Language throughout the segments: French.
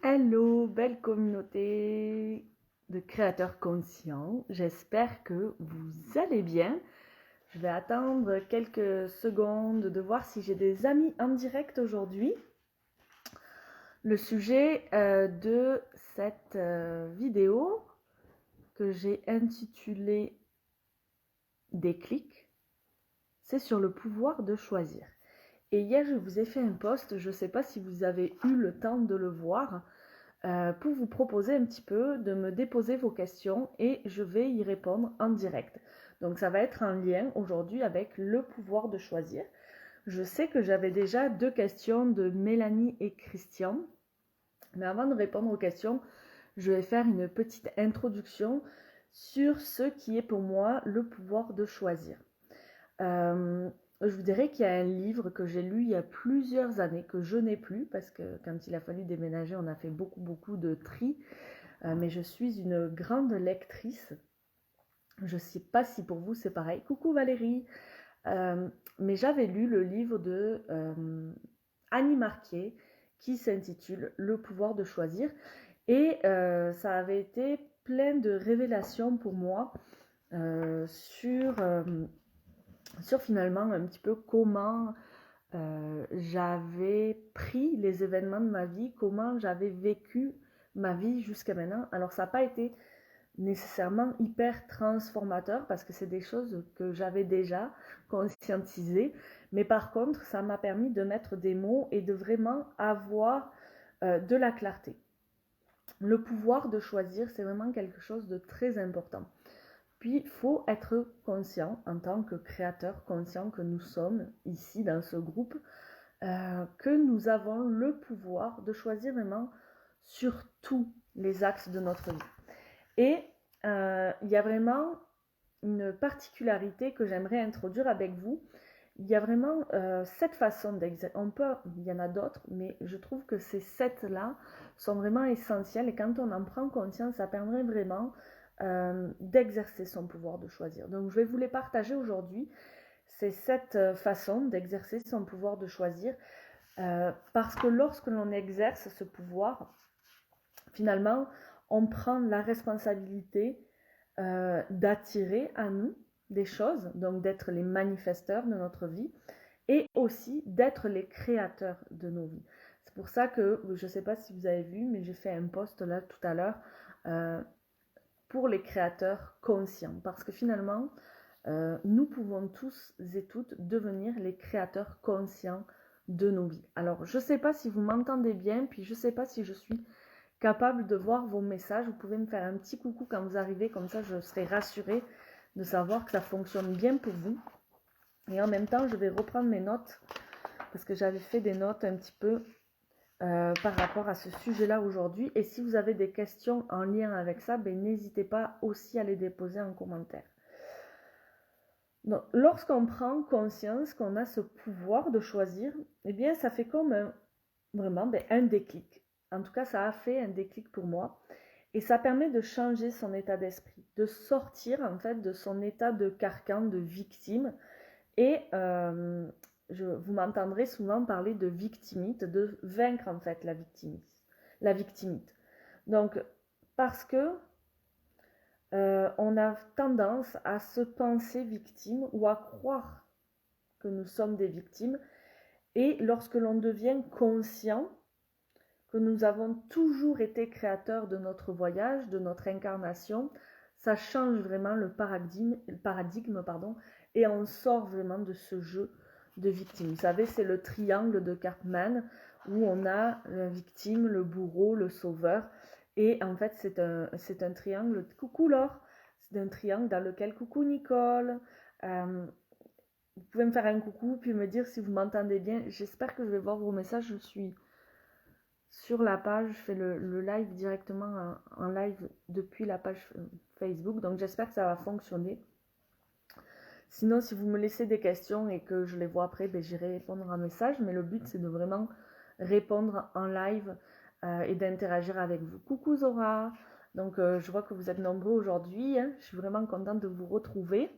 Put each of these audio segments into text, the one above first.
Hello, belle communauté de créateurs conscients. J'espère que vous allez bien. Je vais attendre quelques secondes de voir si j'ai des amis en direct aujourd'hui. Le sujet de cette vidéo que j'ai intitulée Déclic, c'est sur le pouvoir de choisir. Et hier, je vous ai fait un post, je ne sais pas si vous avez eu le temps de le voir, pour vous proposer un petit peu de me déposer vos questions et je vais y répondre en direct. Donc ça va être un lien aujourd'hui avec le pouvoir de choisir. Je sais que j'avais déjà 2 questions de Mélanie et Christian, mais avant de répondre aux questions, je vais faire une petite introduction sur ce qui est pour moi le pouvoir de choisir. Je vous dirais qu'il y a un livre que j'ai lu il y a plusieurs années, que je n'ai plus, parce que quand il a fallu déménager, on a fait beaucoup de tri, mais je suis une grande lectrice. Je ne sais pas si pour vous c'est pareil. Coucou Valérie. Mais j'avais lu le livre de Annie Marquet qui s'intitule Le pouvoir de choisir. Et ça avait été plein de révélations pour moi sur finalement un petit peu comment j'avais pris les événements de ma vie, comment j'avais vécu ma vie jusqu'à maintenant. Alors ça n'a pas été nécessairement hyper transformateur parce que c'est des choses que j'avais déjà conscientisées, mais par contre ça m'a permis de mettre des mots et de vraiment avoir de la clarté. Le pouvoir de choisir, c'est vraiment quelque chose de très important. Puis, il faut être conscient, en tant que créateur conscient que nous sommes ici dans ce groupe, que nous avons le pouvoir de choisir vraiment sur tous les axes de notre vie. Et il y a vraiment une particularité que j'aimerais introduire avec vous. Il y a vraiment 7 façons d'exercer. Il y en a d'autres, mais je trouve que ces 7-là sont vraiment essentielles. Et quand on en prend conscience, ça permet vraiment d'exercer son pouvoir de choisir. Donc, je vais vous les partager aujourd'hui, ces 7 façons d'exercer son pouvoir de choisir. Parce que lorsque l'on exerce ce pouvoir, finalement, on prend la responsabilité d'attirer à nous des choses, donc d'être les manifesteurs de notre vie et aussi d'être les créateurs de nos vies. C'est pour ça que, je ne sais pas si vous avez vu, mais j'ai fait un post là tout à l'heure pour les créateurs conscients. Parce que finalement, nous pouvons tous et toutes devenir les créateurs conscients de nos vies. Alors, je ne sais pas si vous m'entendez bien, puis je ne sais pas si je suis capable de voir vos messages. Vous pouvez me faire un petit coucou quand vous arrivez, comme ça je serai rassurée de savoir que ça fonctionne bien pour vous. Et en même temps, je vais reprendre mes notes, parce que j'avais fait des notes un petit peu par rapport à ce sujet-là aujourd'hui. Et si vous avez des questions en lien avec ça, ben, n'hésitez pas aussi à les déposer en commentaire. Donc, lorsqu'on prend conscience qu'on a ce pouvoir de choisir, eh bien, ça fait comme vraiment un déclic. En tout cas, ça a fait un déclic pour moi. Et ça permet de changer son état d'esprit, de sortir en fait de son état de carcan, de victime. Et vous m'entendrez souvent parler de victimite, de vaincre en fait la victimite. Donc, parce que on a tendance à se penser victime ou à croire que nous sommes des victimes. Et lorsque l'on devient conscient que nous avons toujours été créateurs de notre voyage, de notre incarnation, ça change vraiment le paradigme, et on sort vraiment de ce jeu de victime. Vous savez, c'est le triangle de Karpman où on a la victime, le bourreau, le sauveur. Et en fait, c'est un triangle. Coucou Laure, c'est un triangle dans lequel, coucou Nicole, vous pouvez me faire un coucou puis me dire si vous m'entendez bien. J'espère que je vais voir vos messages. Je suis sur la page, je fais le live directement en live depuis la page Facebook, donc j'espère que ça va fonctionner. Sinon, si vous me laissez des questions et que je les vois après, ben, j'irai répondre à un message, mais le but c'est de vraiment répondre en live et d'interagir avec vous. Coucou Zora, donc je vois que vous êtes nombreux aujourd'hui, hein. Je suis vraiment contente de vous retrouver.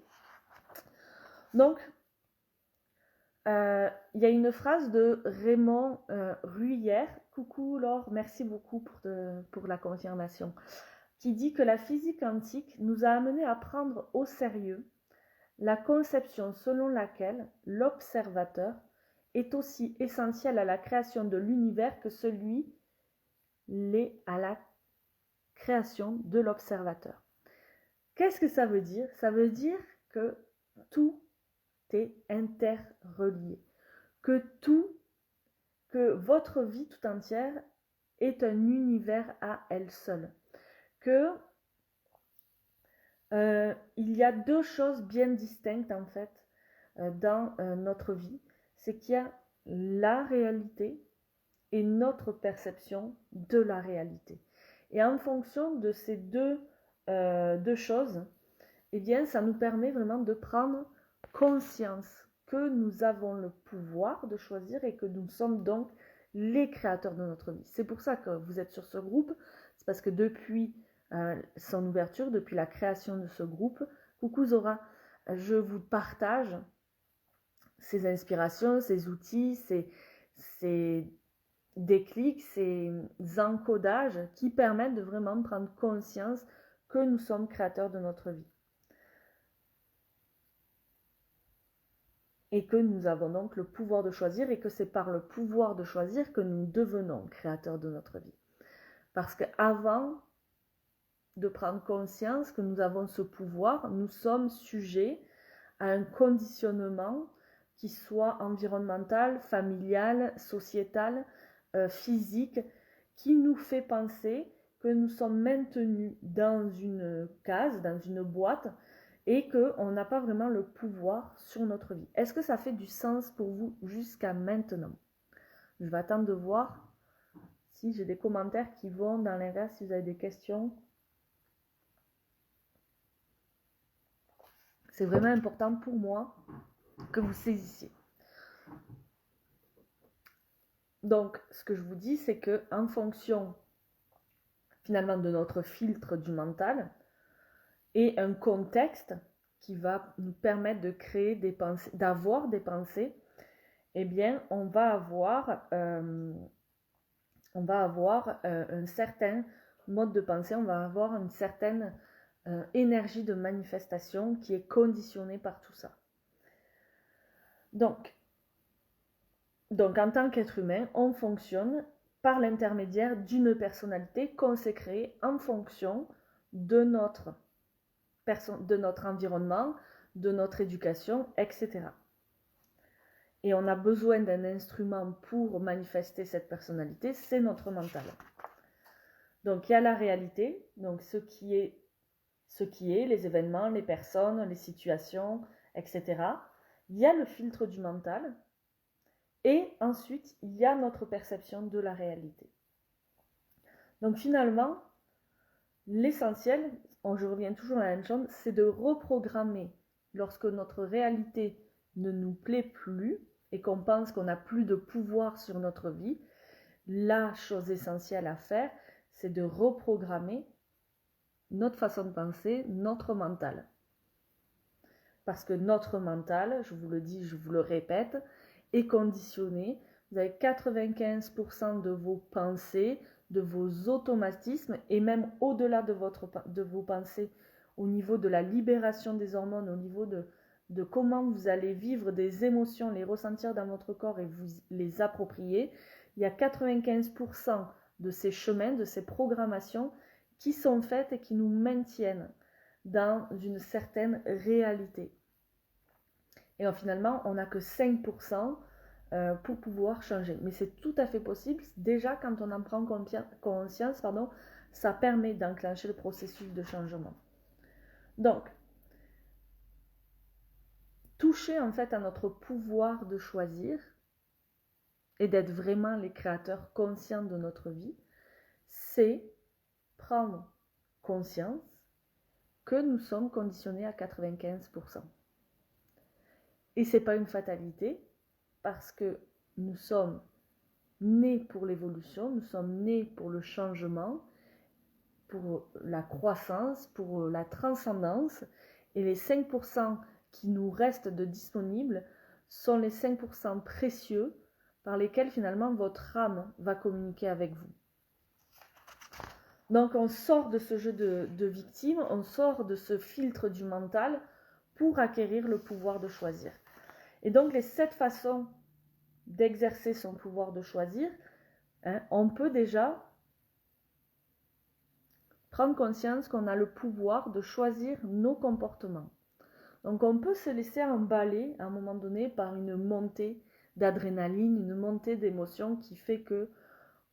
Donc, Il y a une phrase de Raymond Ruyère, coucou Laure, merci beaucoup pour la confirmation, qui dit que la physique quantique nous a amené à prendre au sérieux la conception selon laquelle l'observateur est aussi essentiel à la création de l'univers que celui l'est à la création de l'observateur. Qu'est-ce que ça veut dire? Ça veut dire que tout est interrelié, que votre vie tout entière est un univers à elle seule, que il y a deux choses bien distinctes en fait dans notre vie, c'est qu'il y a la réalité et notre perception de la réalité. Et en fonction de ces deux choses, eh bien, ça nous permet vraiment de prendre conscience que nous avons le pouvoir de choisir et que nous sommes donc les créateurs de notre vie. C'est pour ça que vous êtes sur ce groupe, c'est parce que depuis son ouverture, depuis la création de ce groupe, coucou Zora, je vous partage ces inspirations, ces outils, ces déclics, ces encodages qui permettent de vraiment prendre conscience que nous sommes créateurs de notre vie. Et que nous avons donc le pouvoir de choisir et que c'est par le pouvoir de choisir que nous devenons créateurs de notre vie. Parce qu'avant de prendre conscience que nous avons ce pouvoir, nous sommes sujets à un conditionnement qui soit environnemental, familial, sociétal, physique, qui nous fait penser que nous sommes maintenus dans une case, dans une boîte, et qu'on n'a pas vraiment le pouvoir sur notre vie. Est-ce que ça fait du sens pour vous jusqu'à maintenant? Je vais attendre de voir si j'ai des commentaires qui vont dans l'inverse, si vous avez des questions. C'est vraiment important pour moi que vous saisissiez. Donc, ce que je vous dis, c'est que en fonction finalement de notre filtre du mental et un contexte qui va nous permettre de créer des pensées, d'avoir des pensées, eh bien, on va avoir un certain mode de pensée, on va avoir une certaine énergie de manifestation qui est conditionnée par tout ça. Donc en tant qu'être humain, on fonctionne par l'intermédiaire d'une personnalité qu'on s'est créée en fonction de notre environnement, de notre éducation, etc. Et on a besoin d'un instrument pour manifester cette personnalité, c'est notre mental. Donc il y a la réalité, donc ce qui est, les événements, les personnes, les situations, etc. Il y a le filtre du mental, et ensuite il y a notre perception de la réalité. Donc finalement, l'essentiel, je reviens toujours à la même chose, c'est de reprogrammer lorsque notre réalité ne nous plaît plus et qu'on pense qu'on n'a plus de pouvoir sur notre vie. La chose essentielle à faire, c'est de reprogrammer notre façon de penser, notre mental. Parce que notre mental, je vous le dis, je vous le répète, est conditionné. Vous avez 95% de vos pensées, de vos automatismes et même au-delà de vos pensées, au niveau de la libération des hormones, au niveau de comment vous allez vivre des émotions, les ressentir dans votre corps et vous les approprier. Il y a 95% de ces chemins, de ces programmations qui sont faites et qui nous maintiennent dans une certaine réalité. Et finalement, on n'a que 5% pour pouvoir changer. Mais c'est tout à fait possible. Déjà, quand on en prend conscience, ça permet d'enclencher le processus de changement. Donc, toucher en fait à notre pouvoir de choisir et d'être vraiment les créateurs conscients de notre vie, c'est prendre conscience que nous sommes conditionnés à 95%. Et ce n'est pas une fatalité, parce que nous sommes nés pour l'évolution, nous sommes nés pour le changement, pour la croissance, pour la transcendance, et les 5% qui nous restent de disponibles sont les 5% précieux par lesquels finalement votre âme va communiquer avec vous. Donc on sort de ce jeu de victime, on sort de ce filtre du mental pour acquérir le pouvoir de choisir. Et donc les 7 façons d'exercer son pouvoir de choisir, on peut déjà prendre conscience qu'on a le pouvoir de choisir nos comportements. Donc on peut se laisser emballer à un moment donné par une montée d'adrénaline, une montée d'émotions qui fait que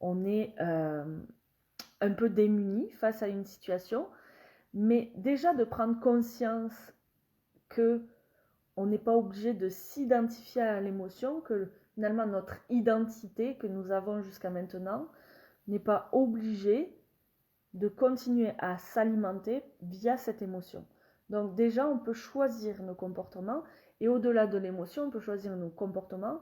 on est un peu démuni face à une situation, mais déjà de prendre conscience que on n'est pas obligé de s'identifier à l'émotion, que finalement notre identité que nous avons jusqu'à maintenant n'est pas obligée de continuer à s'alimenter via cette émotion. Donc déjà, on peut choisir nos comportements et au-delà de l'émotion, on peut choisir nos comportements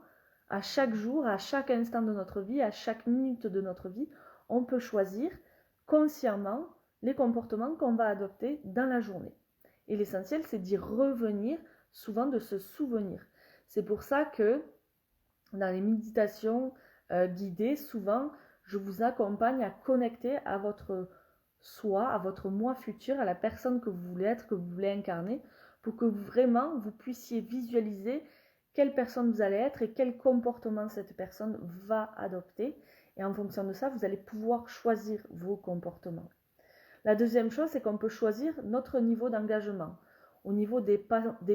à chaque jour, à chaque instant de notre vie, à chaque minute de notre vie. On peut choisir consciemment les comportements qu'on va adopter dans la journée. Et l'essentiel, c'est d'y revenir, souvent de se souvenir. C'est pour ça que dans les méditations guidées, souvent, je vous accompagne à connecter à votre soi, à votre moi futur, à la personne que vous voulez être, que vous voulez incarner, pour que vraiment vous puissiez visualiser quelle personne vous allez être et quel comportement cette personne va adopter. Et en fonction de ça, vous allez pouvoir choisir vos comportements. La deuxième chose, c'est qu'on peut choisir notre niveau d'engagement, au niveau des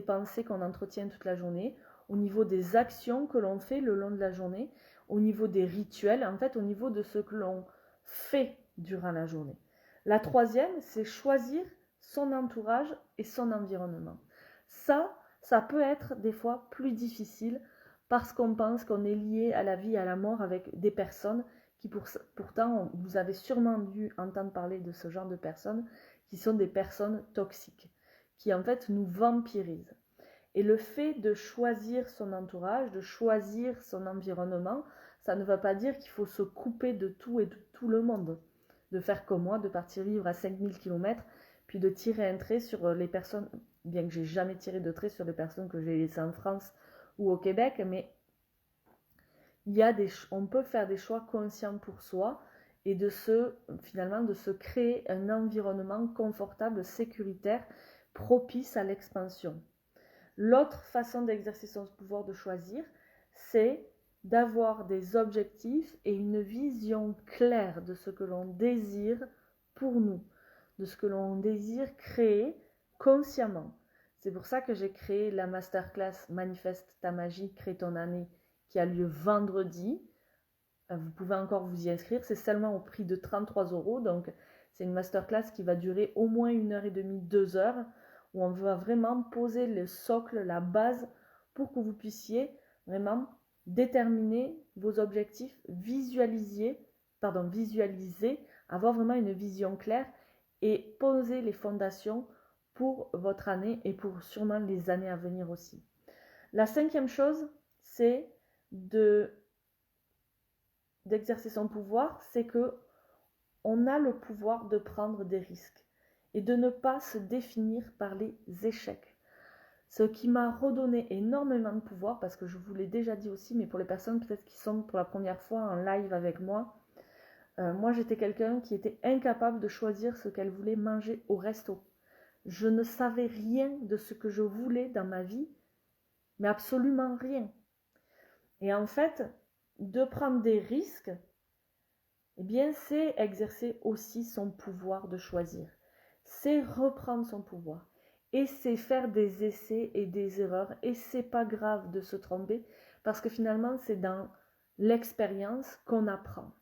pensées qu'on entretient toute la journée, au niveau des actions que l'on fait le long de la journée, au niveau des rituels, en fait, au niveau de ce que l'on fait durant la journée. La troisième, c'est choisir son entourage et son environnement. Ça peut être des fois plus difficile parce qu'on pense qu'on est lié à la vie et à la mort avec des personnes qui pourtant, vous avez sûrement dû entendre parler de ce genre de personnes qui sont des personnes toxiques, qui en fait nous vampirisent. Et le fait de choisir son entourage, de choisir son environnement, ça ne veut pas dire qu'il faut se couper de tout et de tout le monde. De faire comme moi, de partir vivre à 5000 km, puis de tirer un trait sur les personnes, bien que j'ai jamais tiré de trait sur les personnes que j'ai laissées en France ou au Québec, mais on peut faire des choix conscients pour soi et finalement de se créer un environnement confortable, sécuritaire, propice à l'expansion. L'autre façon d'exercer son pouvoir de choisir, c'est d'avoir des objectifs et une vision claire de ce que l'on désire pour nous, de ce que l'on désire créer consciemment. C'est pour ça que j'ai créé la masterclass Manifeste ta magie, crée ton année, qui a lieu vendredi. Vous pouvez encore vous y inscrire, c'est seulement au prix de 33 €, donc c'est une masterclass qui va durer au moins 1h30, 2 heures, où on va vraiment poser le socle, la base, pour que vous puissiez vraiment déterminer vos objectifs, visualiser, avoir vraiment une vision claire et poser les fondations pour votre année et pour sûrement les années à venir aussi. La cinquième chose, c'est d'exercer son pouvoir, c'est que on a le pouvoir de prendre des risques et de ne pas se définir par les échecs. Ce qui m'a redonné énormément de pouvoir, parce que je vous l'ai déjà dit aussi, mais pour les personnes peut-être qui sont pour la première fois en live avec moi, moi j'étais quelqu'un qui était incapable de choisir ce qu'elle voulait manger au resto. Je ne savais rien de ce que je voulais dans ma vie, mais absolument rien. Et en fait, de prendre des risques, eh bien, c'est exercer aussi son pouvoir de choisir. C'est reprendre son pouvoir. Et c'est faire des essais et des erreurs. Et c'est pas grave de se tromper, parce que finalement, c'est dans l'expérience qu'on apprend.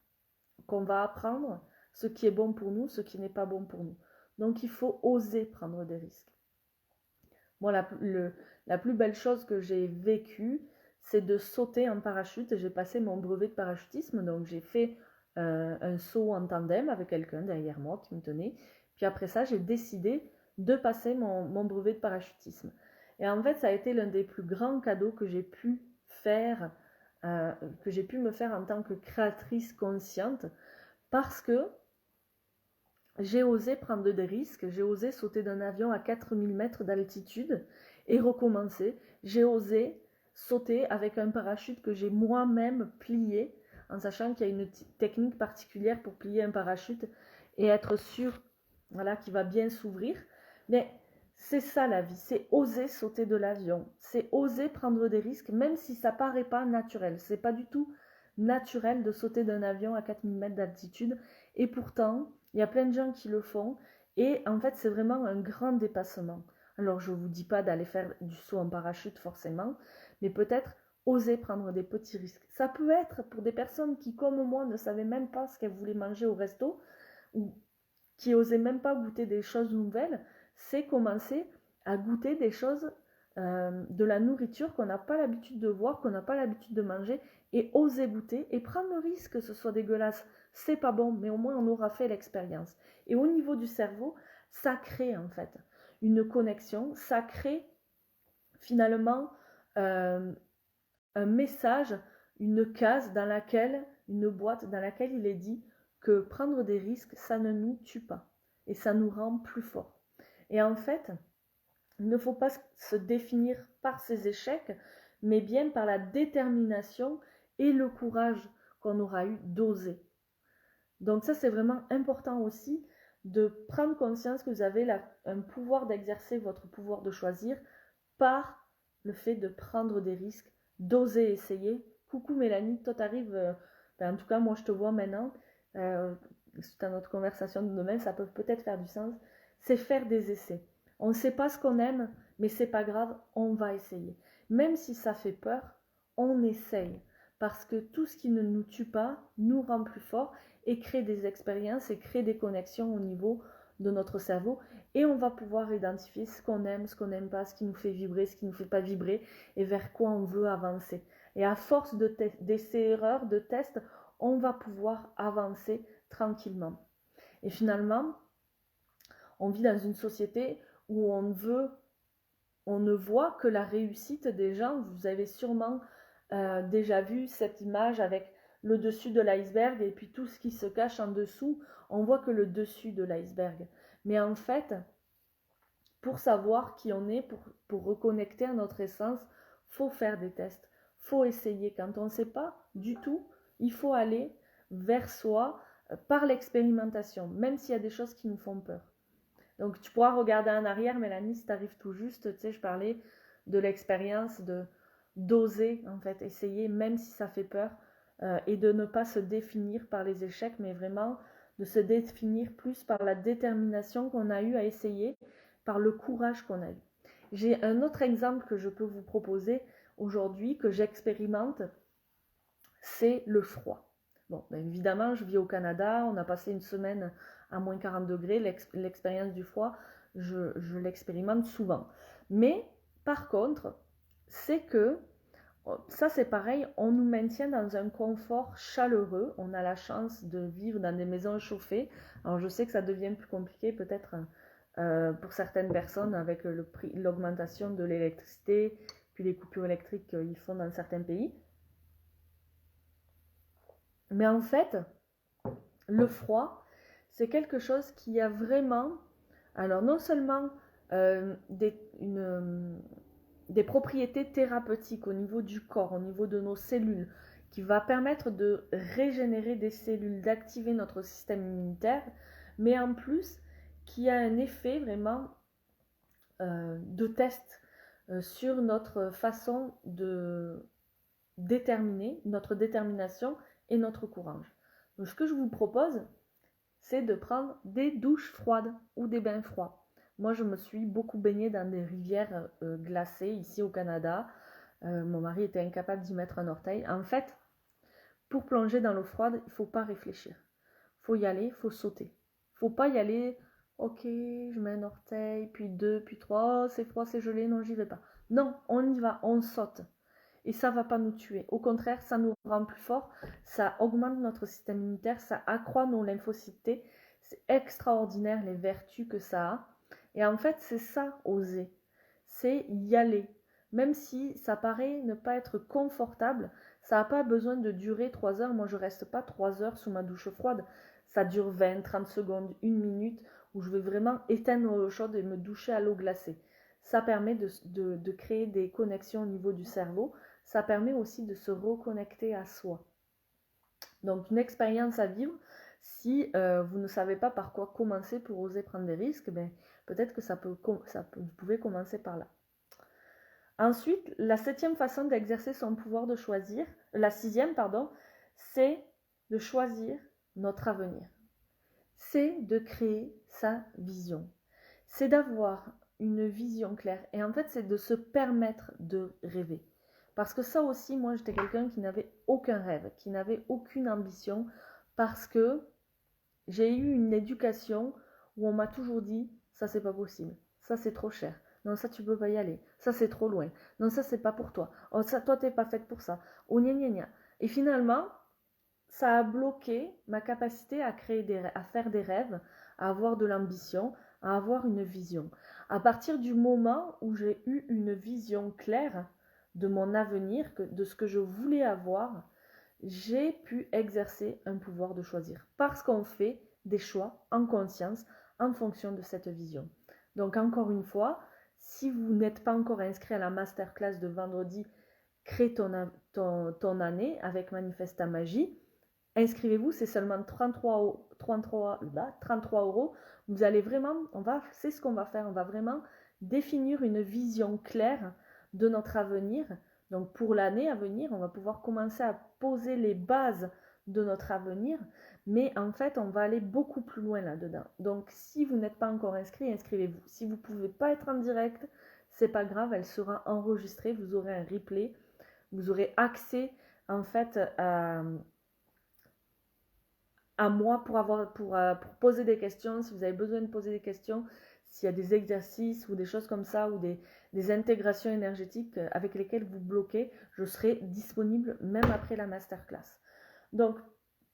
Qu'on va apprendre ce qui est bon pour nous, ce qui n'est pas bon pour nous. Donc, il faut oser prendre des risques. Moi, la plus belle chose que j'ai vécue, c'est de sauter en parachute. J'ai passé mon brevet de parachutisme, donc j'ai fait un saut en tandem avec quelqu'un derrière moi qui me tenait. Puis après ça, j'ai décidé de passer mon brevet de parachutisme. Et en fait, ça a été l'un des plus grands cadeaux que j'ai pu faire, que j'ai pu me faire en tant que créatrice consciente, parce que j'ai osé prendre des risques, j'ai osé sauter d'un avion à 4000 mètres d'altitude et recommencer. J'ai osé sauter avec un parachute que j'ai moi-même plié, en sachant qu'il y a une technique particulière pour plier un parachute et être sûr, voilà, qu'il va bien s'ouvrir. Mais c'est ça la vie, c'est oser sauter de l'avion, c'est oser prendre des risques, même si ça paraît pas naturel. C'est pas du tout naturel de sauter d'un avion à 4000 mètres d'altitude, et pourtant, il y a plein de gens qui le font, et en fait, c'est vraiment un grand dépassement. Alors, je ne vous dis pas d'aller faire du saut en parachute forcément, mais peut-être oser prendre des petits risques. Ça peut être pour des personnes qui, comme moi, ne savaient même pas ce qu'elles voulaient manger au resto, ou qui n'osaient même pas goûter des choses nouvelles, c'est commencer à goûter des choses, de la nourriture qu'on n'a pas l'habitude de voir, qu'on n'a pas l'habitude de manger, et oser goûter et prendre le risque que ce soit dégueulasse. C'est pas bon, mais au moins on aura fait l'expérience. Et au niveau du cerveau, ça crée en fait une connexion, ça crée finalement euh, un message, une case dans laquelle, une boîte dans laquelle il est dit que prendre des risques, ça ne nous tue pas et ça nous rend plus forts. Et en fait, il ne faut pas se définir par ses échecs, mais bien par la détermination et le courage qu'on aura eu d'oser. Donc ça, c'est vraiment important aussi de prendre conscience que vous avez un pouvoir d'exercer votre pouvoir de choisir par le fait de prendre des risques, d'oser essayer. Coucou Mélanie, toi t'arrives, en tout cas moi je te vois maintenant, suite à notre conversation de demain, ça peut peut-être faire du sens, c'est faire des essais. On ne sait pas ce qu'on aime, mais c'est pas grave, on va essayer. Même si ça fait peur, on essaye. Parce que tout ce qui ne nous tue pas nous rend plus forts et crée des expériences et crée des connexions au niveau de notre cerveau. Et on va pouvoir identifier ce qu'on aime, ce qu'on n'aime pas, ce qui nous fait vibrer, ce qui ne nous fait pas vibrer et vers quoi on veut avancer. Et à force d'essais-erreurs, de tests, on va pouvoir avancer tranquillement. Et finalement, on vit dans une société où on ne voit que la réussite des gens. Vous avez sûrement déjà vu cette image avec le dessus de l'iceberg et puis tout ce qui se cache en dessous. On voit que le dessus de l'iceberg. Mais en fait, pour savoir qui on est, pour reconnecter à notre essence, faut faire des tests, faut essayer. Quand on ne sait pas du tout, il faut aller vers soi par l'expérimentation, même s'il y a des choses qui nous font peur. Donc tu pourras regarder en arrière, Mélanie, si tu arrives tout juste, tu sais, je parlais de l'expérience, d'oser en fait essayer, même si ça fait peur, et de ne pas se définir par les échecs, mais vraiment de se définir plus par la détermination qu'on a eue à essayer, par le courage qu'on a eu. J'ai un autre exemple que je peux vous proposer aujourd'hui, que j'expérimente, c'est le froid. Bon, ben évidemment, je vis au Canada, on a passé une semaine à moins 40 degrés, l'expérience du froid, je l'expérimente souvent. Mais par contre, c'est que, ça c'est pareil, on nous maintient dans un confort chaleureux, on a la chance de vivre dans des maisons chauffées. Alors je sais que ça devient plus compliqué peut-être pour certaines personnes avec l'augmentation de l'électricité, puis les coupures électriques qu'ils font dans certains pays. Mais en fait, le froid, c'est quelque chose qui a vraiment, alors non seulement des propriétés thérapeutiques au niveau du corps, au niveau de nos cellules, qui va permettre de régénérer des cellules, d'activer notre système immunitaire, mais en plus, qui a un effet vraiment de test sur notre façon de déterminer, notre détermination et notre courage. Donc ce que je vous propose, c'est de prendre des douches froides ou des bains froids. Moi, je me suis beaucoup baignée dans des rivières glacées ici au Canada. Mon mari était incapable d'y mettre un orteil. En fait, pour plonger dans l'eau froide, il ne faut pas réfléchir. Il faut y aller, il faut sauter. Il ne faut pas y aller, ok, je mets un orteil, puis deux, puis trois, oh, c'est froid, c'est gelé, non, j'y vais pas. Non, on y va, on saute. Et ça ne va pas nous tuer. Au contraire, ça nous rend plus forts, ça augmente notre système immunitaire, ça accroît nos lymphocytes T. C'est extraordinaire les vertus que ça a. Et en fait, c'est ça, oser. C'est y aller. Même si ça paraît ne pas être confortable, ça n'a pas besoin de durer 3 heures. Moi, je ne reste pas 3 heures sous ma douche froide. Ça dure 20, 30 secondes, 1 minute, où je vais vraiment éteindre l'eau chaude et me doucher à l'eau glacée. Ça permet de créer des connexions au niveau du cerveau. ça permet aussi de se reconnecter à soi. Donc une expérience à vivre, si vous ne savez pas par quoi commencer pour oser prendre des risques, ben, peut-être que vous pouvez commencer par là. Ensuite, la sixième façon d'exercer son pouvoir de choisir, c'est de choisir notre avenir. C'est de créer sa vision. C'est d'avoir une vision claire. Et en fait, c'est de se permettre de rêver. Parce que ça aussi, moi, j'étais quelqu'un qui n'avait aucun rêve, qui n'avait aucune ambition, parce que j'ai eu une éducation où on m'a toujours dit, ça c'est pas possible, ça c'est trop cher, non ça tu peux pas y aller, ça c'est trop loin, non ça c'est pas pour toi, oh ça toi t'es pas faite pour ça, oh gna gna gna. Et finalement, ça a bloqué ma capacité à à faire des rêves, à avoir de l'ambition, à avoir une vision. À partir du moment où j'ai eu une vision claire de mon avenir, de ce que je voulais avoir, j'ai pu exercer un pouvoir de choisir. Parce qu'on fait des choix en conscience en fonction de cette vision. Donc encore une fois, si vous n'êtes pas encore inscrit à la masterclass de vendredi, crée ton année avec Manifeste ta magie, inscrivez-vous, c'est seulement 33 €. Vous allez vraiment, c'est ce qu'on va faire, on va vraiment définir une vision claire de notre avenir. Donc pour l'année à venir, on va pouvoir commencer à poser les bases de notre avenir, mais en fait, on va aller beaucoup plus loin là-dedans. Donc si vous n'êtes pas encore inscrit, inscrivez-vous. Si vous ne pouvez pas être en direct, c'est pas grave, elle sera enregistrée, vous aurez un replay, vous aurez accès en fait à moi pour poser des questions, si vous avez besoin de poser des questions, s'il y a des exercices ou des choses comme ça, ou des intégrations énergétiques avec lesquelles vous bloquez, je serai disponible même après la masterclass. Donc,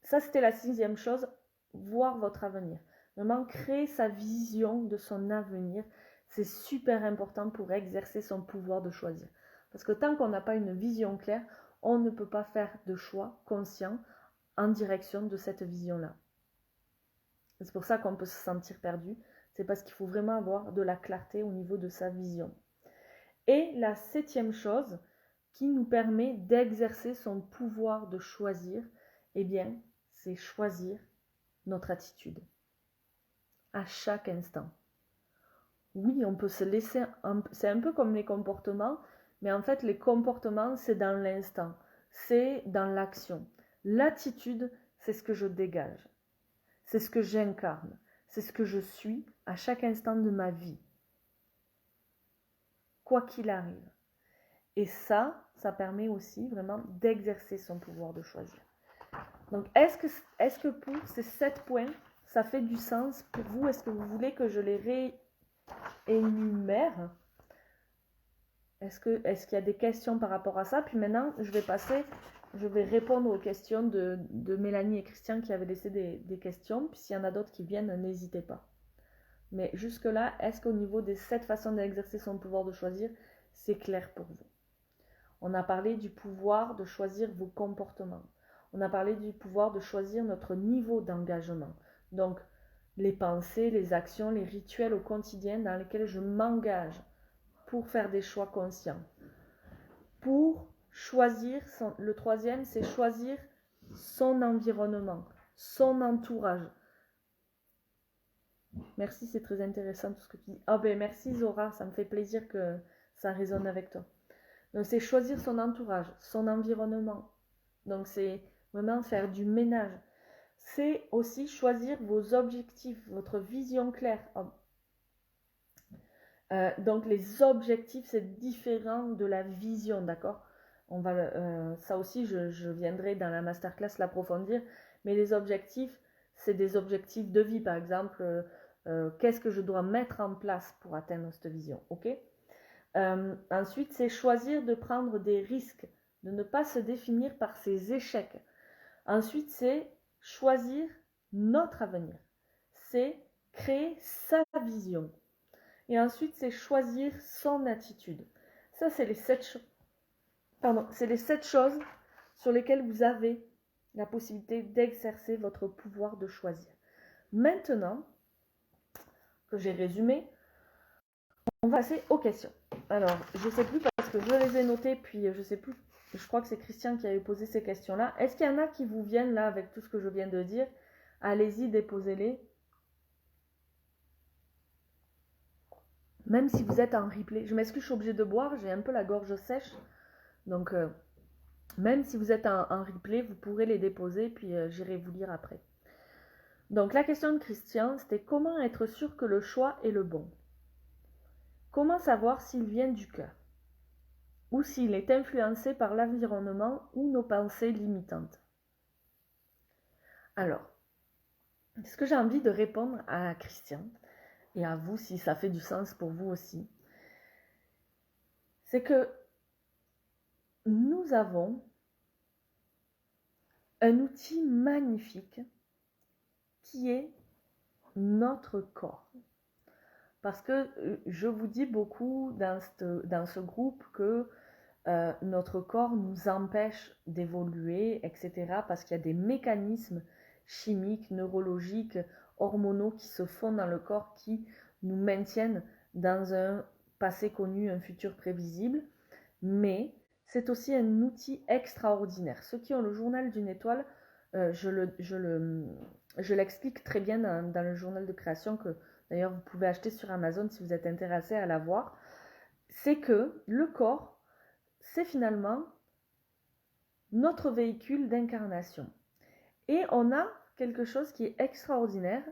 ça c'était la sixième chose, voir votre avenir. Vraiment créer sa vision de son avenir, c'est super important pour exercer son pouvoir de choisir. Parce que tant qu'on n'a pas une vision claire, on ne peut pas faire de choix conscients en direction de cette vision-là. C'est pour ça qu'on peut se sentir perdu. C'est parce qu'il faut vraiment avoir de la clarté au niveau de sa vision. Et la septième chose qui nous permet d'exercer son pouvoir de choisir, eh bien, c'est choisir notre attitude. À chaque instant. Oui, on peut se laisser... C'est un peu comme les comportements, mais en fait, les comportements, c'est dans l'instant. C'est dans l'action. L'attitude, c'est ce que je dégage. C'est ce que j'incarne. C'est ce que je suis à chaque instant de ma vie. Quoi qu'il arrive. Et ça permet aussi vraiment d'exercer son pouvoir de choisir. Donc, est-ce que pour ces 7 points, ça fait du sens pour vous? Est-ce que vous voulez que je les réénumère? Est-ce qu'il y a des questions par rapport à ça? Puis maintenant, je vais répondre aux questions de Mélanie et Christian qui avaient laissé des questions. Puis s'il y en a d'autres qui viennent, n'hésitez pas. Mais jusque-là, est-ce qu'au niveau des 7 façons d'exercer son pouvoir de choisir, c'est clair pour vous? On a parlé du pouvoir de choisir vos comportements. On a parlé du pouvoir de choisir notre niveau d'engagement. Donc, les pensées, les actions, les rituels au quotidien dans lesquels je m'engage pour faire des choix conscients. Pour choisir, le troisième, c'est choisir son environnement, son entourage. Merci, c'est très intéressant tout ce que tu dis. Ah ben merci Zora, ça me fait plaisir que ça résonne avec toi. Donc c'est choisir son entourage, son environnement. Donc c'est vraiment faire du ménage. C'est aussi choisir vos objectifs, votre vision claire. Donc les objectifs, c'est différent de la vision, d'accord? Ça aussi, je viendrai dans la masterclass l'approfondir. Mais les objectifs, c'est des objectifs de vie, par exemple. Qu'est-ce que je dois mettre en place pour atteindre cette vision, ok? Ensuite, c'est choisir de prendre des risques, de ne pas se définir par ses échecs. Ensuite, c'est choisir notre avenir. C'est créer sa vision. Et ensuite, c'est choisir son attitude. Ça, c'est les 7 choses sur lesquelles vous avez la possibilité d'exercer votre pouvoir de choisir. Maintenant que j'ai résumé, on va passer aux questions. Alors, je ne sais plus parce que je les ai notées, puis je ne sais plus je crois que c'est Christian qui avait posé ces questions-là. Est-ce qu'il y en a qui vous viennent là avec tout ce que je viens de dire? Allez-y, déposez-les. Même si vous êtes en replay. Je m'excuse, je suis obligée de boire, j'ai un peu la gorge sèche. Donc, même si vous êtes en replay, vous pourrez les déposer, puis j'irai vous lire après. Donc, la question de Christian, c'était comment être sûr que le choix est le bon? Comment savoir s'il vient du cœur? Ou s'il est influencé par l'environnement ou nos pensées limitantes? Alors, ce que j'ai envie de répondre à Christian, et à vous si ça fait du sens pour vous aussi, c'est que nous avons un outil magnifique qui est notre corps. Parce que je vous dis beaucoup dans ce groupe que notre corps nous empêche d'évoluer, etc. Parce qu'il y a des mécanismes chimiques, neurologiques, hormonaux qui se font dans le corps qui nous maintiennent dans un passé connu, un futur prévisible. Mais c'est aussi un outil extraordinaire. Ceux qui ont le journal d'une étoile, je l'explique très bien dans le journal de création que d'ailleurs vous pouvez acheter sur Amazon si vous êtes intéressé à l'avoir. C'est que le corps, c'est finalement notre véhicule d'incarnation. Et on a quelque chose qui est extraordinaire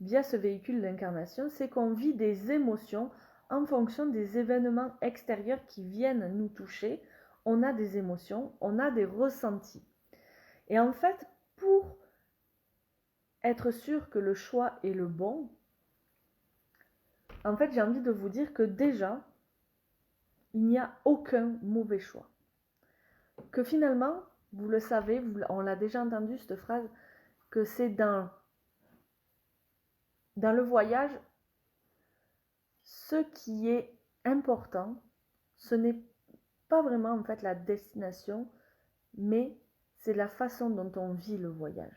via ce véhicule d'incarnation, c'est qu'on vit des émotions en fonction des événements extérieurs qui viennent nous toucher. On a des émotions, on a des ressentis. Et en fait, pour être sûr que le choix est le bon, en fait, j'ai envie de vous dire que déjà, il n'y a aucun mauvais choix. Que finalement, vous le savez, on l'a déjà entendu cette phrase, que c'est dans le voyage, ce qui est important, ce n'est pas vraiment en fait la destination, mais c'est la façon dont on vit le voyage.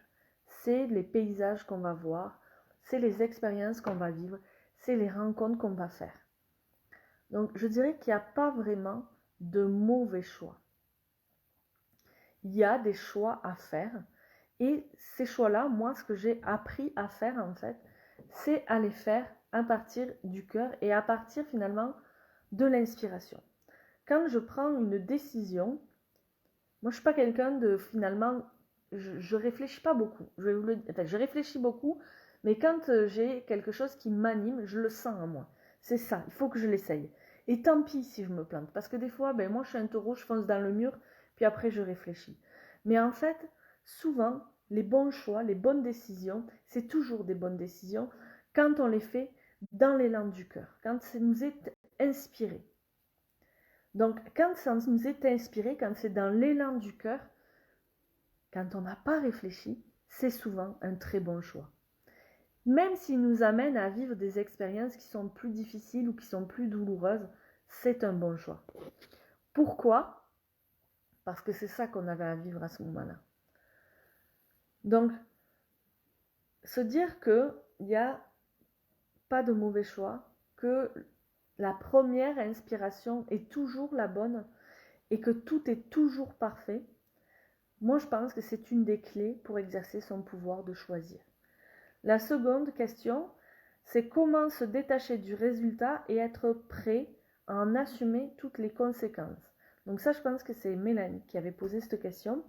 C'est les paysages qu'on va voir, c'est les expériences qu'on va vivre, c'est les rencontres qu'on va faire. Donc je dirais qu'il n'y a pas vraiment de mauvais choix. Il y a des choix à faire et ces choix-là, moi ce que j'ai appris à faire en fait, c'est à les faire à partir du cœur et à partir finalement de l'inspiration. Quand je prends une décision, moi je suis pas quelqu'un de finalement, je réfléchis pas beaucoup. Je réfléchis beaucoup, mais quand j'ai quelque chose qui m'anime, je le sens en moi. C'est ça, il faut que je l'essaye. Et tant pis si je me plante, parce que des fois, moi je suis un taureau, je fonce dans le mur, puis après je réfléchis. Mais en fait, souvent, les bons choix, les bonnes décisions, c'est toujours des bonnes décisions quand on les fait dans l'élan du cœur, quand ça nous est inspiré. Donc, quand ça nous est inspiré, quand c'est dans l'élan du cœur, quand on n'a pas réfléchi, c'est souvent un très bon choix. Même s'il nous amène à vivre des expériences qui sont plus difficiles ou qui sont plus douloureuses, c'est un bon choix. Pourquoi? Parce que c'est ça qu'on avait à vivre à ce moment-là. Donc, se dire qu'il n'y a pas de mauvais choix, que la première inspiration est toujours la bonne et que tout est toujours parfait, moi je pense que c'est une des clés pour exercer son pouvoir de choisir. La seconde question, c'est comment se détacher du résultat et être prêt à en assumer toutes les conséquences. Donc ça, je pense que c'est Mélanie qui avait posé cette question.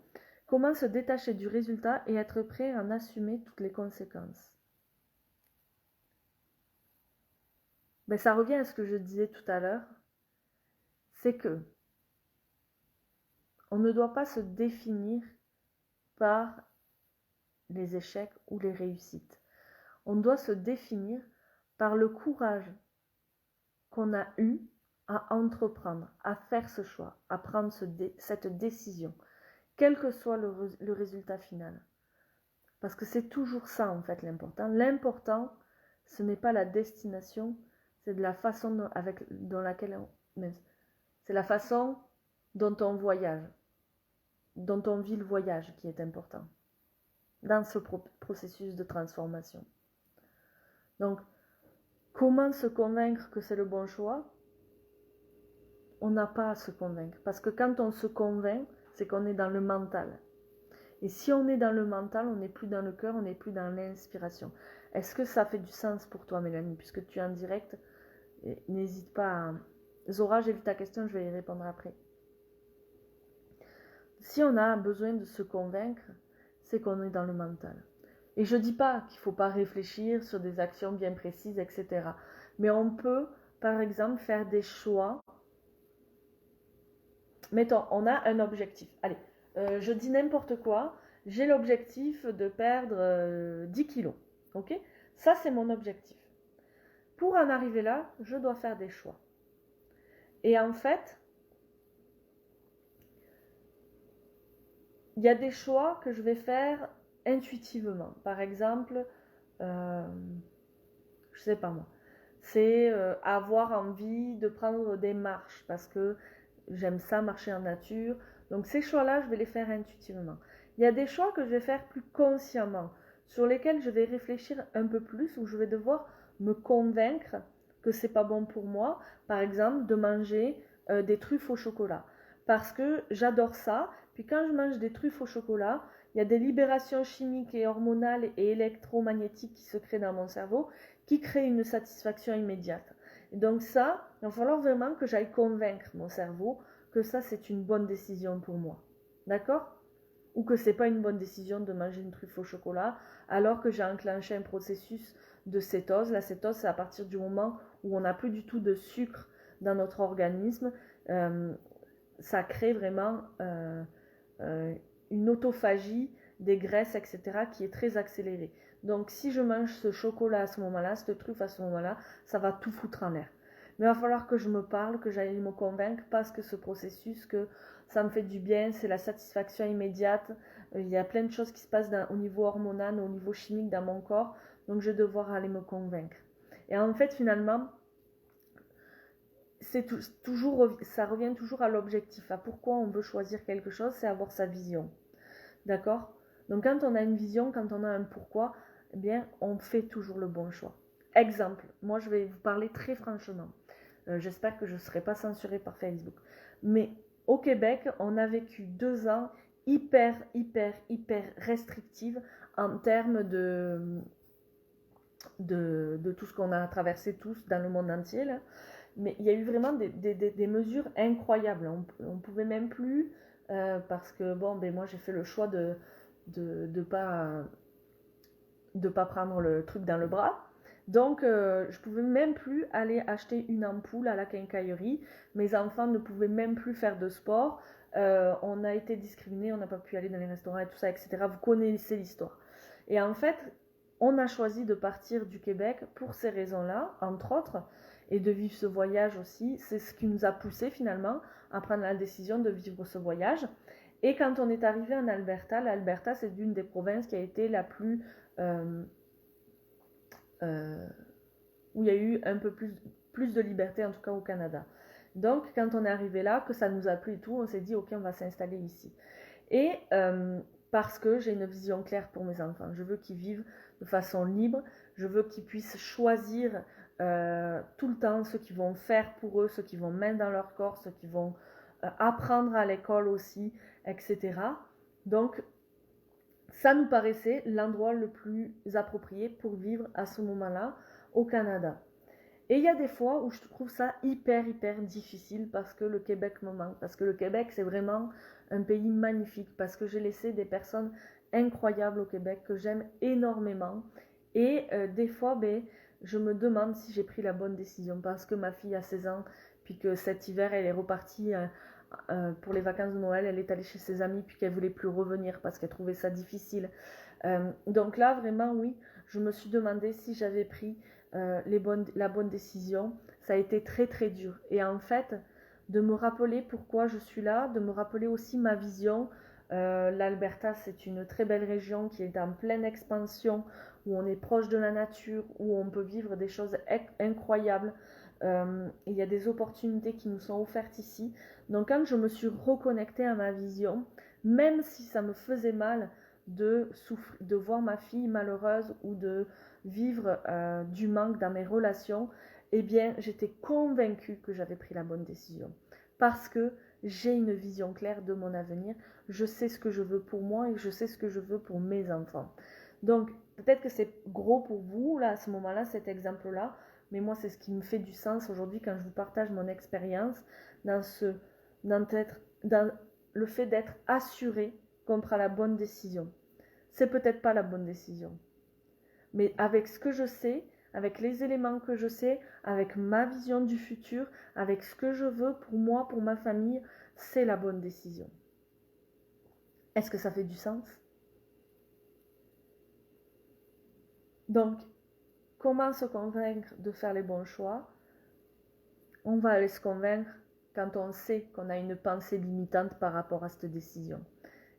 Comment se détacher du résultat et être prêt à en assumer toutes les conséquences? Ça revient à ce que je disais tout à l'heure, c'est que on ne doit pas se définir par les échecs ou les réussites. On doit se définir par le courage qu'on a eu à entreprendre, à faire ce choix, à prendre cette décision, quel que soit le résultat final. Parce que c'est toujours ça en fait l'important. L'important, ce n'est pas la destination, c'est de la façon c'est la façon dont on voyage, dont on vit le voyage qui est important dans ce processus de transformation. Donc, comment se convaincre que c'est le bon choix? on n'a pas à se convaincre. Parce que quand on se convainc, c'est qu'on est dans le mental. Et si on est dans le mental, on n'est plus dans le cœur, on n'est plus dans l'inspiration. Est-ce que ça fait du sens pour toi, Mélanie? Puisque tu es en direct, n'hésite pas à... Zora, j'ai vu ta question, je vais y répondre après. Si on a besoin de se convaincre, c'est qu'on est dans le mental. Et je ne dis pas qu'il ne faut pas réfléchir sur des actions bien précises, etc. Mais on peut, par exemple, faire des choix. Mettons, on a un objectif. Allez, je dis n'importe quoi. J'ai l'objectif de perdre 10 kilos. Ok? Ça, c'est mon objectif. Pour en arriver là, je dois faire des choix. Et en fait, il y a des choix que je vais faire intuitivement. Par exemple, je sais pas moi, c'est avoir envie de prendre des marches parce que j'aime ça, marcher en nature. Donc ces choix-là, je vais les faire intuitivement. Il y a des choix que je vais faire plus consciemment, sur lesquels je vais réfléchir un peu plus, où je vais devoir me convaincre que c'est pas bon pour moi. Par exemple, de manger des truffes au chocolat. Parce que j'adore ça. Puis quand je mange des truffes au chocolat, il y a des libérations chimiques et hormonales et électromagnétiques qui se créent dans mon cerveau, qui créent une satisfaction immédiate. Et donc ça, il va falloir vraiment que j'aille convaincre mon cerveau que ça, c'est une bonne décision pour moi. D'accord? Ou que c'est pas une bonne décision de manger une truffe au chocolat, alors que j'ai enclenché un processus de cétose. La cétose, c'est à partir du moment où on n'a plus du tout de sucre dans notre organisme. Ça crée vraiment une autophagie des graisses, etc., qui est très accélérée. Donc si je mange ce chocolat à ce moment-là, cette truffe à ce moment-là, ça va tout foutre en l'air. Mais il va falloir que je me parle, que j'aille me convaincre, parce que ce processus, que ça me fait du bien, c'est la satisfaction immédiate. Il y a plein de choses qui se passent au niveau hormonal, au niveau chimique dans mon corps, donc je vais devoir aller me convaincre. Et en fait, finalement, ça revient toujours à l'objectif, à pourquoi on veut choisir quelque chose, c'est avoir sa vision. D'accord? Donc quand on a une vision, quand on a un pourquoi, eh bien, on fait toujours le bon choix. Exemple, moi je vais vous parler très franchement. J'espère que je ne serai pas censurée par Facebook. Mais au Québec, on a vécu 2 ans hyper restrictives en termes de tout ce qu'on a traversé tous dans le monde entier, là. Mais il y a eu vraiment des mesures incroyables. On pouvait même plus, parce que bon, ben moi j'ai fait le choix de pas prendre le truc dans le bras. Donc je pouvais même plus aller acheter une ampoule à la quincaillerie. Mes enfants ne pouvaient même plus faire de sport. On a été discriminés, on n'a pas pu aller dans les restaurants et tout ça, etc. Vous connaissez l'histoire. Et en fait, on a choisi de partir du Québec pour ces raisons-là, entre autres, et de vivre ce voyage aussi. C'est ce qui nous a poussé finalement à prendre la décision de vivre ce voyage. Et quand on est arrivé en Alberta, l'Alberta c'est l'une des provinces qui a été la plus... où il y a eu un peu plus de liberté, en tout cas au Canada. Donc quand on est arrivé là, que ça nous a plu et tout, on s'est dit ok, on va s'installer ici. Et parce que j'ai une vision claire pour mes enfants. Je veux qu'ils vivent de façon libre, je veux qu'ils puissent choisir tout le temps ce qu'ils vont faire pour eux, ce qu'ils vont mettre dans leur corps, ce qu'ils vont apprendre à l'école aussi, etc. Donc, ça nous paraissait l'endroit le plus approprié pour vivre à ce moment-là au Canada. Et il y a des fois où je trouve ça hyper difficile parce que le Québec me manque, parce que le Québec c'est vraiment un pays magnifique, parce que j'ai laissé des personnes incroyables au Québec que j'aime énormément. Et des fois, je me demande si j'ai pris la bonne décision parce que ma fille a 16 ans, puis que cet hiver elle est repartie pour les vacances de Noël, elle est allée chez ses amis, puis qu'elle voulait plus revenir parce qu'elle trouvait ça difficile. Donc là, vraiment, oui, je me suis demandé si j'avais pris la bonne décision. Ça a été très dur. Et en fait, de me rappeler pourquoi je suis là, de me rappeler aussi ma vision. L'Alberta, c'est une très belle région qui est en pleine expansion, où on est proche de la nature, où on peut vivre des choses incroyables. Il y a des opportunités qui nous sont offertes ici. Donc quand je me suis reconnectée à ma vision, même si ça me faisait mal de voir ma fille malheureuse ou de vivre du manque dans mes relations, eh bien j'étais convaincue que j'avais pris la bonne décision. parce que j'ai une vision claire de mon avenir. Je sais ce que je veux pour moi et je sais ce que je veux pour mes enfants. Donc, peut-être que c'est gros pour vous, là, à ce moment-là, cet exemple-là, mais moi, c'est ce qui me fait du sens aujourd'hui quand je vous partage mon expérience dans le fait d'être assuré qu'on prend la bonne décision. C'est peut-être pas la bonne décision, mais avec ce que je sais, avec les éléments que je sais, avec ma vision du futur, avec ce que je veux pour moi, pour ma famille, c'est la bonne décision. Est-ce que ça fait du sens? Donc, comment se convaincre de faire les bons choix? On va aller se convaincre quand on sait qu'on a une pensée limitante par rapport à cette décision.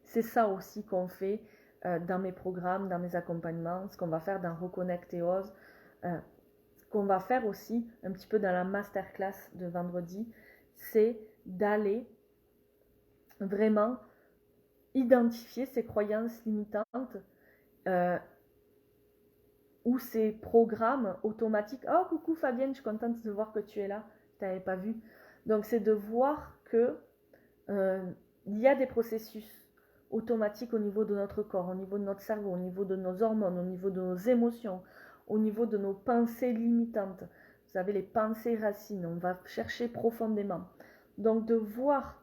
C'est ça aussi qu'on fait dans mes programmes, dans mes accompagnements, ce qu'on va faire dans Reconnect et Ose, qu'on va faire aussi un petit peu dans la masterclass de vendredi, c'est d'aller vraiment identifier ces croyances limitantes ou ces programmes automatiques. Oh, coucou Fabienne, je suis contente de voir que tu es là, je t'avais pas vu. Donc c'est de voir que il y a des processus automatiques au niveau de notre corps, au niveau de notre cerveau, au niveau de nos hormones, au niveau de nos émotions, au niveau de nos pensées limitantes. Vous savez, les pensées racines, on va chercher profondément. Donc de voir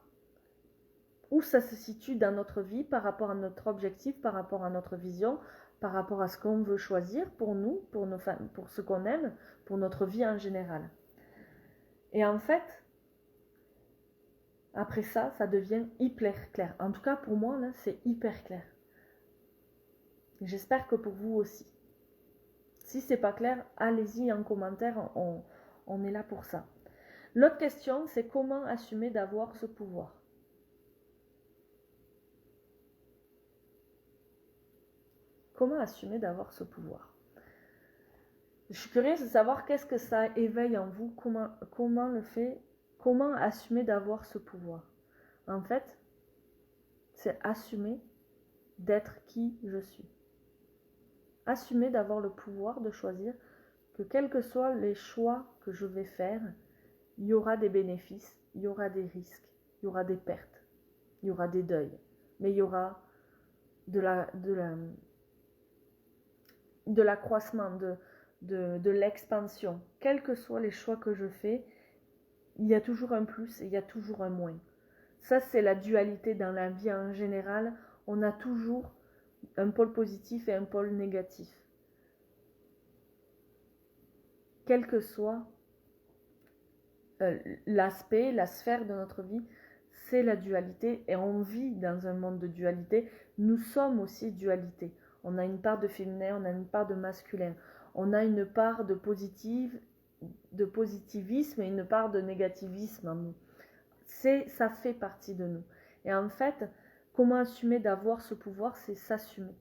où ça se situe dans notre vie par rapport à notre objectif, par rapport à notre vision, par rapport à ce qu'on veut choisir pour nous, pour nos familles, pour ce qu'on aime, pour notre vie en général. Et en fait, après ça, ça devient hyper clair. En tout cas, pour moi, là, c'est hyper clair. J'espère que pour vous aussi. Si c'est pas clair, allez-y en commentaire, on est là pour ça. L'autre question, c'est comment assumer d'avoir ce pouvoir. Comment assumer d'avoir ce pouvoir? Je suis curieuse de savoir qu'est-ce que ça éveille en vous, comment assumer d'avoir ce pouvoir. En fait, c'est assumer d'être qui je suis. Assumer d'avoir le pouvoir de choisir que quels que soient les choix que je vais faire, il y aura des bénéfices, il y aura des risques, il y aura des pertes, il y aura des deuils, mais il y aura de l'accroissement, de l'expansion. Quels que soient les choix que je fais, il y a toujours un plus et il y a toujours un moins. Ça, c'est la dualité dans la vie en général. On a toujours un pôle positif et un pôle négatif. Quel que soit l'aspect, la sphère de notre vie, c'est la dualité et on vit dans un monde de dualité. Nous sommes aussi dualité. On a une part de féminin, on a une part de masculin. On a une part de positivisme et une part de négativisme en nous. Ça fait partie de nous. Et en fait, comment assumer d'avoir ce pouvoir, c'est s'assumer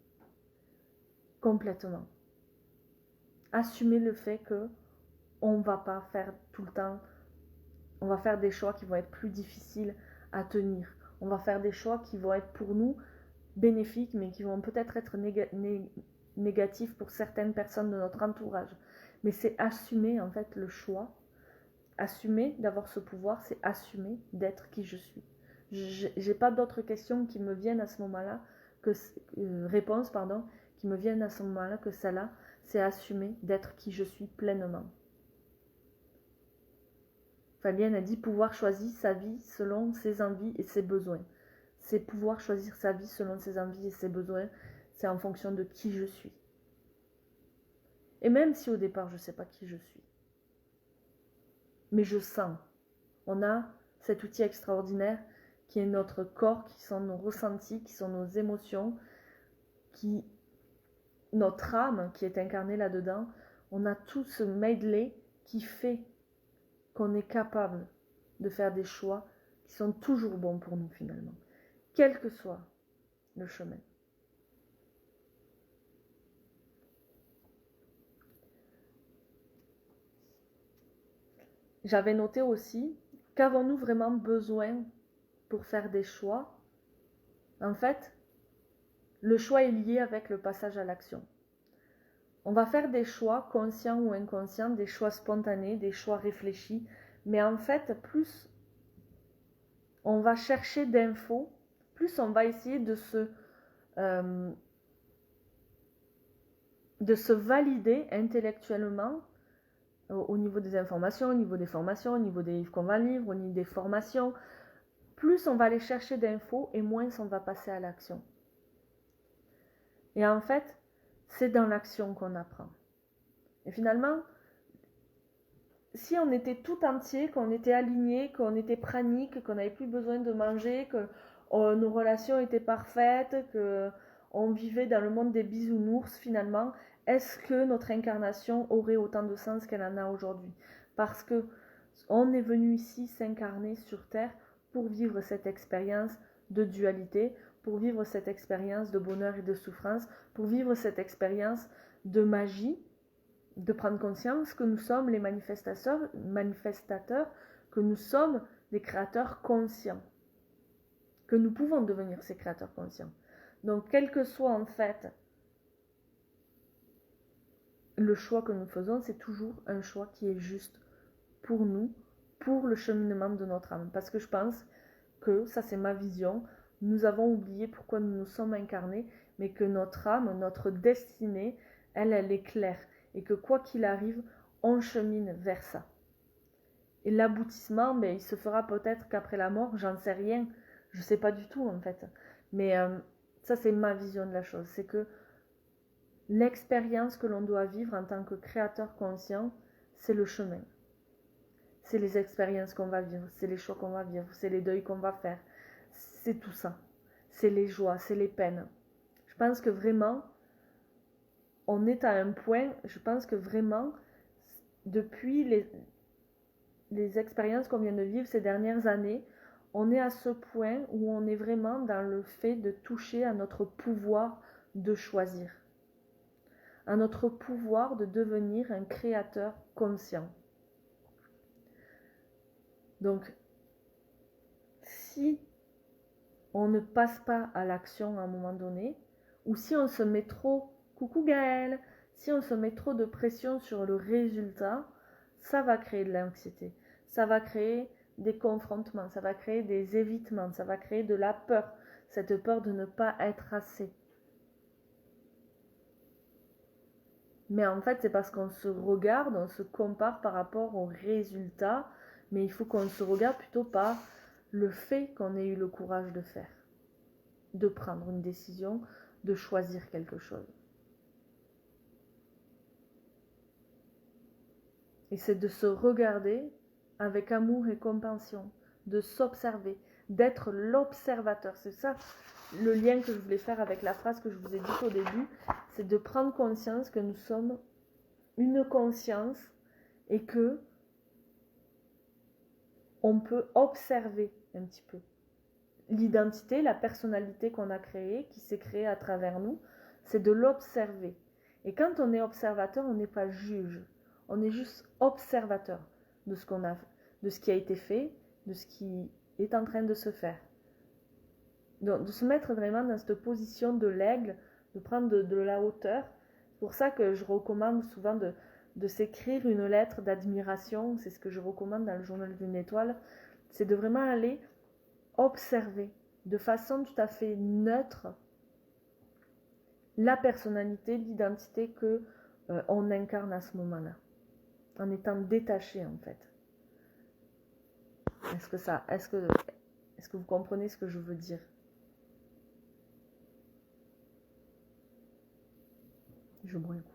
complètement. Assumer le fait que on va pas faire tout le temps, on va faire des choix qui vont être plus difficiles à tenir. On va faire des choix qui vont être pour nous bénéfiques, mais qui vont peut-être être négatifs pour certaines personnes de notre entourage. Mais c'est assumer en fait le choix. Assumer d'avoir ce pouvoir, c'est assumer d'être qui je suis. J'ai pas d'autres questions qui me viennent à ce moment-là, réponses, qui me viennent à ce moment-là que celle-là, c'est assumer d'être qui je suis pleinement. Fabienne a dit pouvoir choisir sa vie selon ses envies et ses besoins. C'est pouvoir choisir sa vie selon ses envies et ses besoins, c'est en fonction de qui je suis. Et même si au départ je ne sais pas qui je suis, mais je sens. On a cet outil extraordinaire qui est notre corps, qui sont nos ressentis, qui sont nos émotions, notre âme qui est incarnée là-dedans. On a tout ce medley qui fait qu'on est capable de faire des choix qui sont toujours bons pour nous finalement, quel que soit le chemin. J'avais noté aussi, qu'avons-nous vraiment besoin pour faire des choix? En fait, le choix est lié avec le passage à l'action. On va faire des choix conscients ou inconscients, des choix spontanés, des choix réfléchis, mais en fait, plus on va chercher d'infos, plus on va essayer de se valider intellectuellement au niveau des informations, au niveau des formations, au niveau des livres qu'on va lire, au niveau des formations. Plus on va aller chercher d'infos et moins on va passer à l'action. Et en fait, c'est dans l'action qu'on apprend. Et finalement, si on était tout entier, qu'on était aligné, qu'on était pranique, qu'on n'avait plus besoin de manger, que nos relations étaient parfaites, qu'on vivait dans le monde des bisounours finalement, est-ce que notre incarnation aurait autant de sens qu'elle en a aujourd'hui? Parce que on est venu ici s'incarner sur Terre pour vivre cette expérience de dualité, pour vivre cette expérience de bonheur et de souffrance, pour vivre cette expérience de magie, de prendre conscience que nous sommes les manifestateurs, que nous sommes des créateurs conscients, que nous pouvons devenir ces créateurs conscients. Donc, quel que soit en fait le choix que nous faisons, c'est toujours un choix qui est juste pour nous, pour le cheminement de notre âme. Parce que je pense que, ça c'est ma vision, nous avons oublié pourquoi nous nous sommes incarnés, mais que notre âme, notre destinée, elle est claire. Et que quoi qu'il arrive, on chemine vers ça. Et l'aboutissement, il se fera peut-être qu'après la mort, j'en sais rien. Je ne sais pas du tout en fait. Mais ça c'est ma vision de la chose. C'est que l'expérience que l'on doit vivre en tant que créateur conscient, c'est le chemin. C'est les expériences qu'on va vivre, c'est les choix qu'on va vivre, c'est les deuils qu'on va faire. C'est tout ça. C'est les joies, c'est les peines. Je pense que vraiment, on est à un point, je pense que vraiment, depuis les expériences qu'on vient de vivre ces dernières années, on est à ce point où on est vraiment dans le fait de toucher à notre pouvoir de choisir, à notre pouvoir de devenir un créateur conscient. Donc, si on ne passe pas à l'action à un moment donné, ou si on se met trop, coucou Gaëlle, si on se met trop de pression sur le résultat, ça va créer de l'anxiété, ça va créer des confrontements, ça va créer des évitements, ça va créer de la peur, cette peur de ne pas être assez. Mais en fait, c'est parce qu'on se regarde, on se compare par rapport aux résultats, mais il faut qu'on se regarde plutôt par le fait qu'on ait eu le courage de faire, de prendre une décision, de choisir quelque chose. Et c'est de se regarder avec amour et compassion, de s'observer, d'être l'observateur. C'est ça le lien que je voulais faire avec la phrase que je vous ai dite au début, c'est de prendre conscience que nous sommes une conscience et que on peut observer un petit peu l'identité, la personnalité qu'on a créée, qui s'est créée à travers nous, c'est de l'observer. Et quand on est observateur, on n'est pas juge, on est juste observateur de ce qu'on a, de ce qui a été fait, de ce qui est en train de se faire. Donc, de se mettre vraiment dans cette position de l'aigle, de prendre de la hauteur. C'est pour ça que je recommande souvent de s'écrire une lettre d'admiration. C'est ce que je recommande dans le journal d'une étoile. C'est de vraiment aller observer de façon tout à fait neutre la personnalité, l'identité que on incarne à ce moment-là, en étant détaché en fait. Est-ce que vous comprenez ce que je veux dire? Je bois un coup.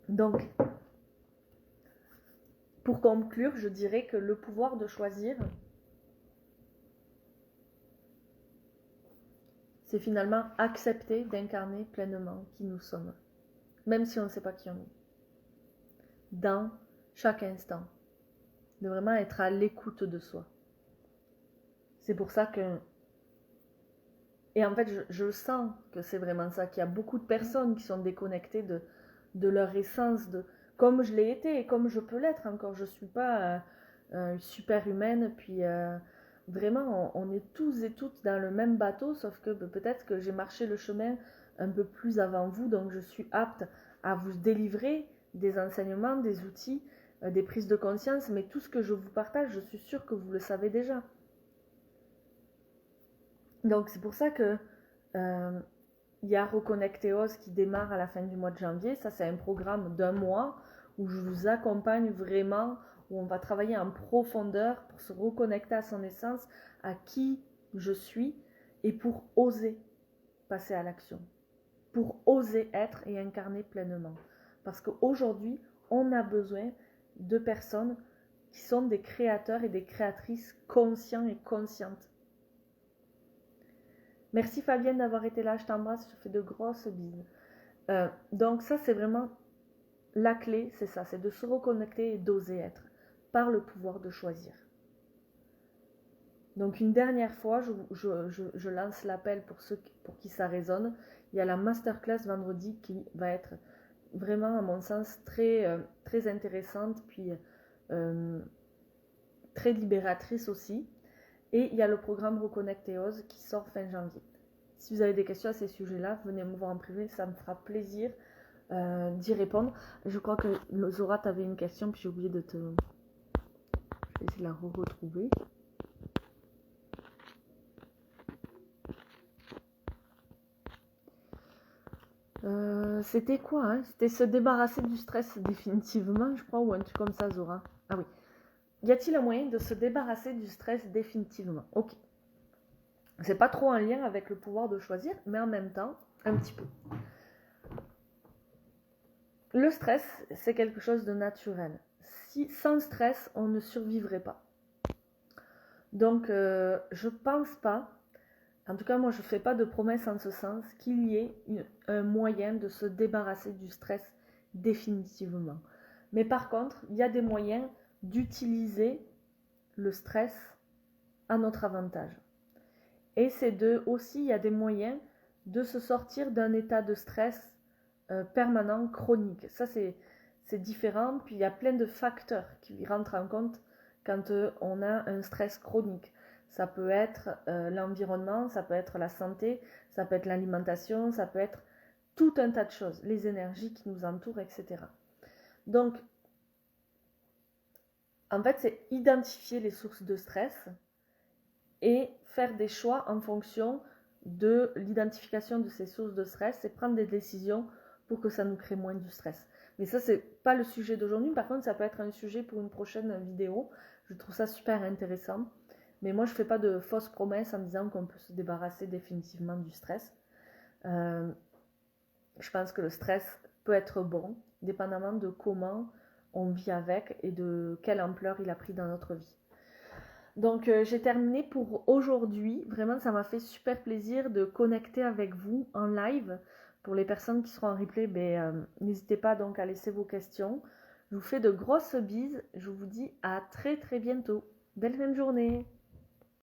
Donc, pour conclure, je dirais que le pouvoir de choisir, c'est finalement accepter d'incarner pleinement qui nous sommes, même si on ne sait pas qui on est, dans chaque instant, de vraiment être à l'écoute de soi. C'est pour ça que... Et en fait, je sens que c'est vraiment ça, qu'il y a beaucoup de personnes qui sont déconnectées de leur essence, comme je l'ai été et comme je peux l'être encore. Je ne suis pas super humaine, puis vraiment, on est tous et toutes dans le même bateau, sauf que peut-être que j'ai marché le chemin un peu plus avant vous, donc je suis apte à vous délivrer des enseignements, des outils, des prises de conscience, mais tout ce que je vous partage, je suis sûre que vous le savez déjà. Donc c'est pour ça que il y a Reconnecteos qui démarre à la fin du mois de janvier. Ça, c'est un programme d'1 mois où je vous accompagne vraiment, où on va travailler en profondeur pour se reconnecter à son essence, à qui je suis, et pour oser passer à l'action, pour oser être et incarner pleinement. Parce qu'aujourd'hui, on a besoin de personnes qui sont des créateurs et des créatrices conscients et conscientes. Merci Fabienne d'avoir été là, je t'embrasse, je te fais de grosses bises. Donc ça, c'est vraiment la clé, c'est ça, c'est de se reconnecter et d'oser être, par le pouvoir de choisir. Donc une dernière fois, je lance l'appel pour ceux pour qui ça résonne. Il y a la masterclass vendredi qui va être vraiment, à mon sens, très intéressante, puis très libératrice aussi. Et il y a le programme Reconnecteos qui sort fin janvier. Si vous avez des questions à ces sujets-là, venez me voir en privé, ça me fera plaisir d'y répondre. Je crois que Zora, tu avais une question, puis j'ai oublié de te... Je vais essayer de la retrouver. C'était quoi hein? C'était se débarrasser du stress définitivement, je crois, ou un truc comme ça, Zora. Ah oui. Y a-t-il un moyen de se débarrasser du stress définitivement? Ok. C'est pas trop en lien avec le pouvoir de choisir, mais en même temps, un petit peu. Le stress, c'est quelque chose de naturel. Sans stress, on ne survivrait pas. Donc, je pense pas, en tout cas moi je ne fais pas de promesse en ce sens, qu'il y ait un moyen de se débarrasser du stress définitivement. Mais par contre, il y a des moyens d'utiliser le stress à notre avantage. Et aussi, il y a des moyens de se sortir d'un état de stress permanent, chronique. Ça, c'est différent. Puis, il y a plein de facteurs qui rentrent en compte quand on a un stress chronique. Ça peut être l'environnement, ça peut être la santé, ça peut être l'alimentation, ça peut être tout un tas de choses, les énergies qui nous entourent, etc. Donc, en fait, c'est identifier les sources de stress et faire des choix en fonction de l'identification de ces sources de stress et prendre des décisions pour que ça nous crée moins de stress. Mais ça, c'est pas le sujet d'aujourd'hui. Par contre, ça peut être un sujet pour une prochaine vidéo. Je trouve ça super intéressant. Mais moi, je ne fais pas de fausses promesses en disant qu'on peut se débarrasser définitivement du stress. Je pense que le stress peut être bon, dépendamment de comment on vit avec et de quelle ampleur il a pris dans notre vie. Donc j'ai terminé pour aujourd'hui. Vraiment, ça m'a fait super plaisir de connecter avec vous en live. Pour les personnes qui seront en replay, n'hésitez pas donc à laisser vos questions. Je vous fais de grosses bises. Je vous dis à très très bientôt. Belle fin de journée.